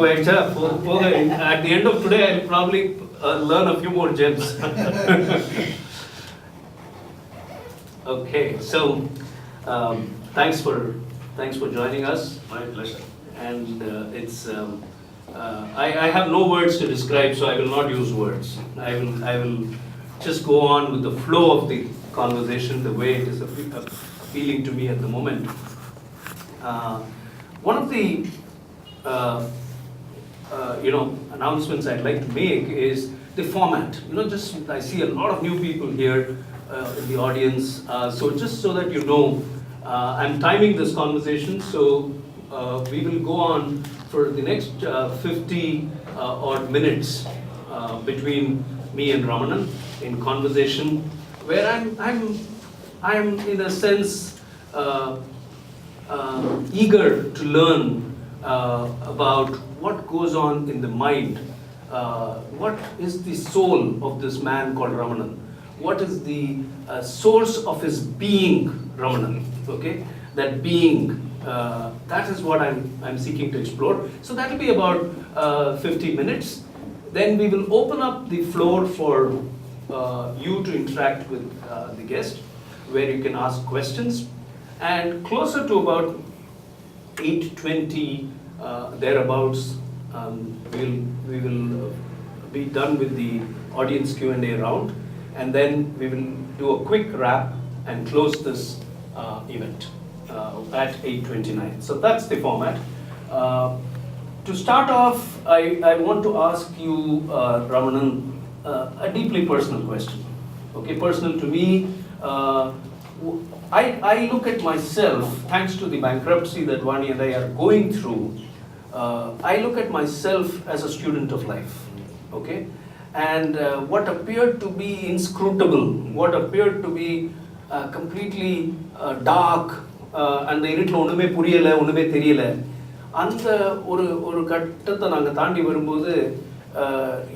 At the end of today, I'll probably learn a few more gems. Okay, so thanks for joining us. My pleasure. And I have no words to describe, so I will not use words. I will just go on with the flow of the conversation, the way it is appealing to me at the moment. One of the announcements I'd like to make is the format. I see a lot of new people here in the audience, so just so that you know, I'm timing this conversation, so we will go on for the next 50 odd minutes between me and Ramanan in conversation, where I'm in a sense eager to learn about what goes on in the mind. What is the soul of this man called Ramanan? What is the source of his being, Ramanan? Okay, that being, that is what I'm seeking to explore. So that will be about 50 minutes. Then we will open up the floor for you to interact with the guest, where you can ask questions. And closer to about 8:20, thereabouts, we will be done with the audience Q&A round, and then we will do a quick wrap and close this event at 8:29. So that's the format. To start off, I want to ask you, Ramanan, a deeply personal question. Okay, personal to me. I look at myself, thanks to the bankruptcy that Vani and I are going through, I look at myself as a student of life, okay? And what appeared to be inscrutable, what appeared to be completely dark, and the இருட்டில் ஒன்றுமே புரியலை, ஒன்றுமே தெரியலை, அந்த ஒரு கட்டத்தை நாங்கள் தாண்டி வரும்போது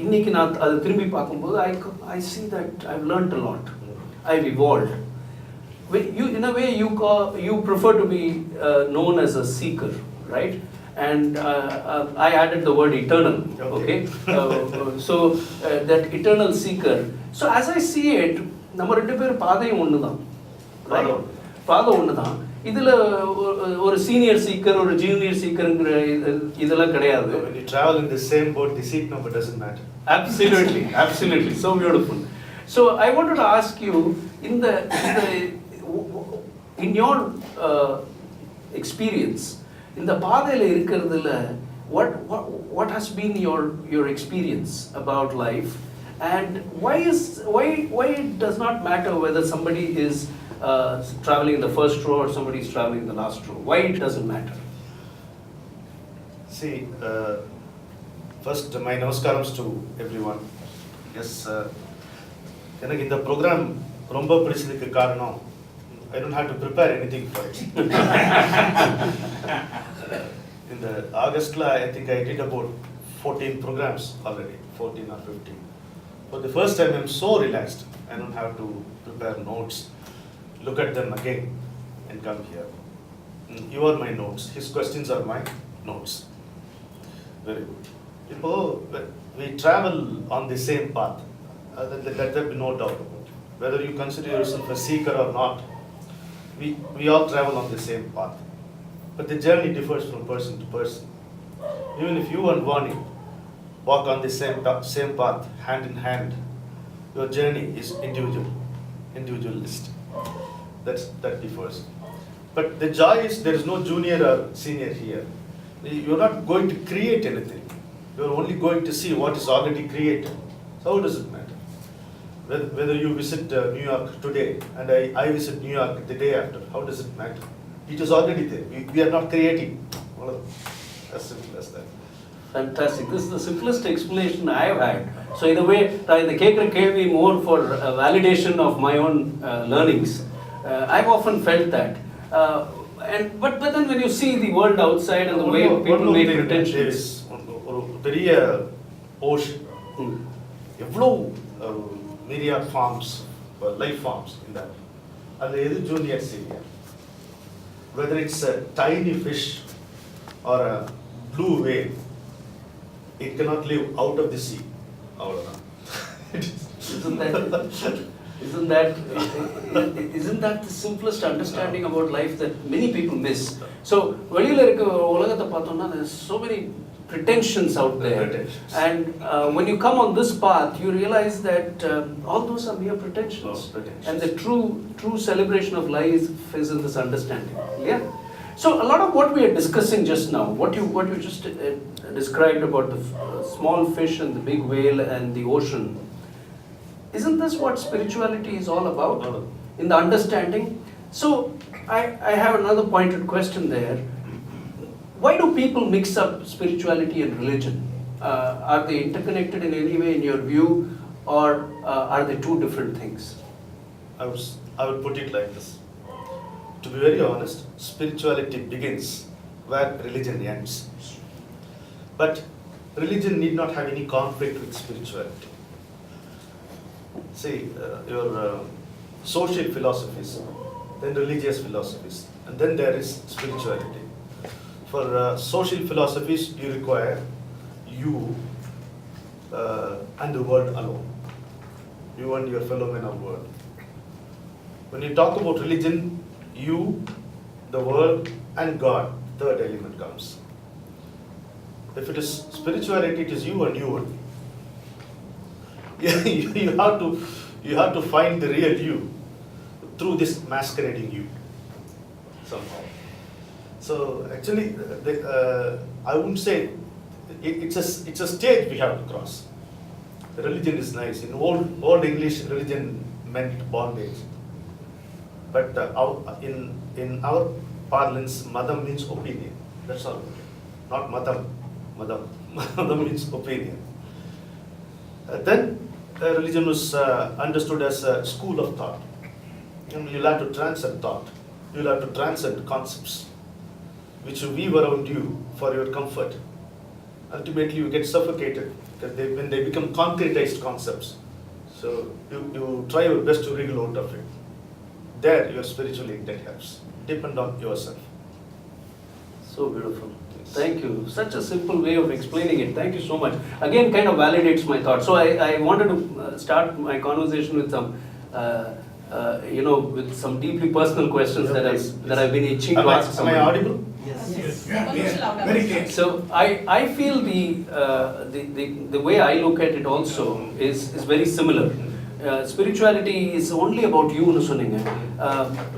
இன்னைக்கு நான் அதை திரும்பி பார்க்கும்போது I see that I've learned a lot, I've evolved. In a way, you prefer to be known as a seeker, right? And I added the word eternal, okay? So that eternal seeker. So as I see it, நம்ம ரெண்டு பேரும் பாதையும் ஒன்று தான், பாதை ஒன்று தான். இதில் ஒரு சீனியர் சீக்கர், ஒரு ஜூனியர் சீக்கருங்கிற இதெல்லாம் கிடையாது. When you travel in the same boat, the seat number doesn't matter. Absolutely, absolutely, so beautiful. So I wanted to ask you, in your experience, in the பாதையில் இருக்கிறதுல, what has been your experience about life, and why it does not matter whether somebody is traveling in the first row or somebody is traveling in the last row? Why it doesn't matter? See, first my namaskarams to everyone. Yes, எனக்கு இந்த program ரொம்ப பிடிச்சதுக்கு காரணம், I don't have to prepare anything for it. In the August, I think I did about 14 programs already, 14 or 15. For the first time, I'm so relaxed. I don't have to prepare notes, look at them again, and come here. You are my notes. His questions are my notes. Very good. We travel on the same path. Let there be no doubt about it. Whether you consider yourself a seeker or not, we all travel on the same path. But the journey differs from person to person. Even if you and Vani walk on the same path, hand in hand, your journey is individualist. That differs. But the joy is there is no junior or senior here. You're not going to create anything. You're only going to see what is already created. So how does it matter? Whether you visit New York today and I visit New York the day after, how does it matter? It is already there. We are not creating. As simple as that. Fantastic. This is the simplest explanation I have had. So in a way, the Kekra KV more for validation of my own learnings. I've often felt that. But then when you see the world outside and the way people make pretensions. ஒரு பெரிய ocean. எவ்வளோ myriad forms, life forms in that. அதில் எது junior senior? Whether it's a tiny fish or a blue whale, it cannot live out of the sea. Isn't that the simplest understanding about life that many people miss? So வெளியில இருக்க உலகத்தை பார்த்தோம்னா there's so many pretensions out there, and when you come on this path you realize that all those are mere pretensions, and the true celebration of life is in this understanding. Yeah. So a lot of what we are discussing just now, what you just described about the small fish and the big whale and the ocean, isn't this what spirituality is all about? In the understanding? So I have another pointed question there. Why do people mix up spirituality and religion? Are they interconnected in any way in your view, or are they two different things? I would put it like this. To be very honest, spirituality begins where religion ends. But religion need not have any conflict with spirituality. See, your social philosophies, then religious philosophies, and then there is spirituality. For social philosophies, you require you and the world alone. You and your fellow men of world. When you talk about religion, you, the world, and God, third element comes. If it is spirituality, it is you and you only. you have to find the real you through this masquerading you somehow. So actually, I wouldn't say it's a stage we have to cross. The religion is nice. In old English, religion meant bondage. But in our parlance, madam means opinion. That's all. Not madam. Madam means opinion. Then religion was understood as a school of thought. You'll have to transcend thought. You'll have to transcend concepts which you weave around you for your comfort. Ultimately, you get suffocated because when they become concretized concepts. So you try your best to wriggle out of it. There, your spiritual intent helps. Depend on yourself. So beautiful. Thank you. Such a simple way of explaining it. Thank you so much. Again, kind of validates my thought. So I wanted to start my conversation with some, with some deeply personal questions that I've been itching to ask. Am I audible? Yes. Very clear. So I feel the way I look at it also is very similar. Spirituality is only about you,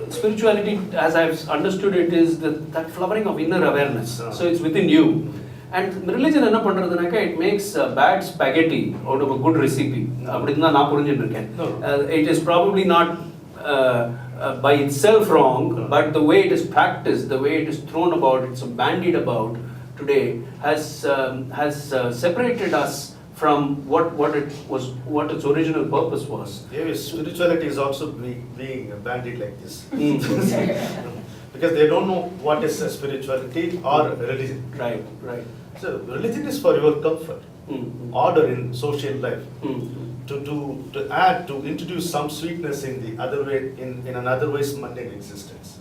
spirituality, as I've understood it, is that flowering of inner awareness. So it's within you. And religion it makes bad spaghetti out of a good recipe. It is probably not by itself wrong, but the way it is practiced, the way it is thrown about, it's bandied about today, has separated us from what its original purpose was. Yes, spirituality is also being bandied like this. Because they don't know what is spirituality or religion. Right. So religion is for your comfort, order in social life, to add, to introduce some sweetness in the other way, in an otherwise mundane existence.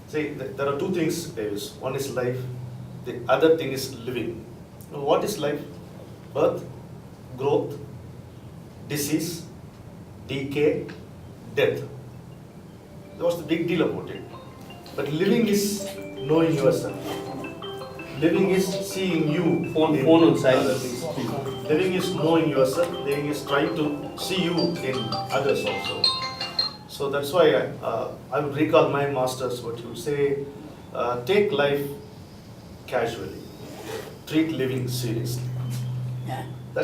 See, there are two things, Davis. One is life, the other thing is living. Now, what is life? Birth, growth, disease, decay, death. What's the big deal about it? But living is knowing yourself. Living is seeing you. Phone on silence. Living is knowing yourself. Living is trying to see you in others also. So that's why I would recall my masters what he would say, take life casually, treat living seriously.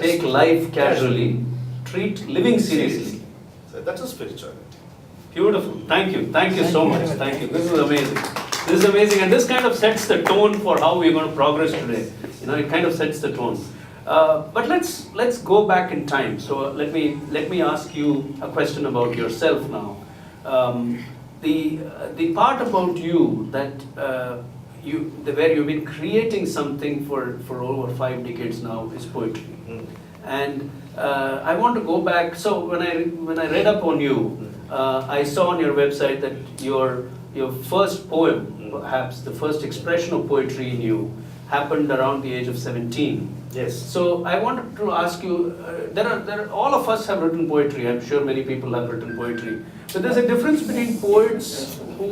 Take life casually, treat living seriously. So that's a spirituality. Beautiful. Thank you so much. Thank you. This is amazing, and this kind of sets the tone for how we're going to progress today. It kind of sets the tone. But let's go back in time. So let me ask you a question about yourself now. The part about you that where you've been creating something for over 5 decades now is poetry. And I want to go back. So when I read up on you, I saw on your website that your first poem, perhaps the first expression of poetry in you, happened around the age of 17. Yes. So I wanted to ask you, all of us have written poetry. I'm sure many people have written poetry. But there's a difference between poets who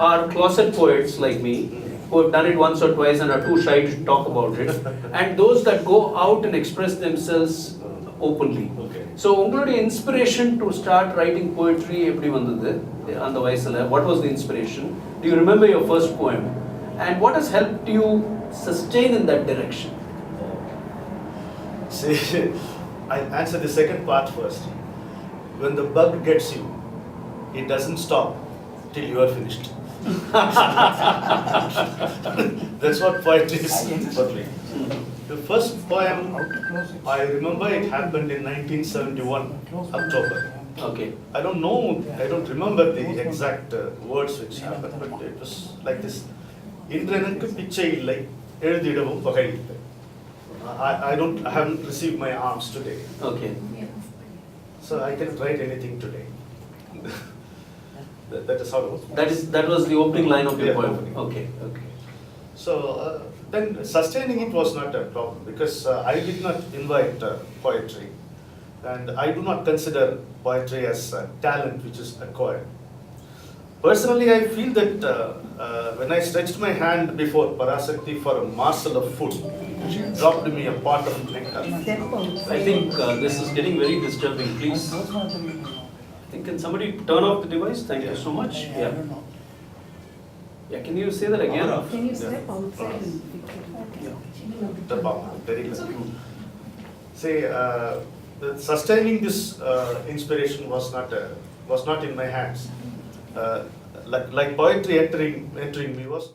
are closet poets like me, who have done it once or twice and are too shy to talk about it, and those that go out and express themselves openly. Okay. So, உங்களுடைய inspiration to start writing poetry எப்படி வந்தது அந்த வயசுல? What was the inspiration? Do you remember your first poem? And what has helped you sustain in that direction? See, I'll answer the second part first. When the bug gets you, it doesn't stop till you are finished. That's what poetry is for me. The first poem, I remember it happened in 1971, October. Okay. I don't know, I don't remember the exact words which happened, but it was like this. இன்றெனக்கு பிச்சை இல்லை எழுதிடவும் வகை இல்லை. I haven't received my arms today, Okay. so I can write anything today. That is how it was. That was the opening line of your Yeah, poem. opening. Okay. Okay. So then sustaining it was not a problem because I did not invite poetry, and I do not consider poetry as talent which is acquired. Personally, I feel that when I stretched my hand before Parasakti for a morsel of food, she dropped me a pot of nectar. I think this is getting very disturbing. Please. I think, can somebody turn off the device? Thank you so much. Yeah. Yeah, can you say that again? Can you step outside and pick it up? The bomb, very well. See, sustaining this inspiration was not in my hands. Like poetry entering me was.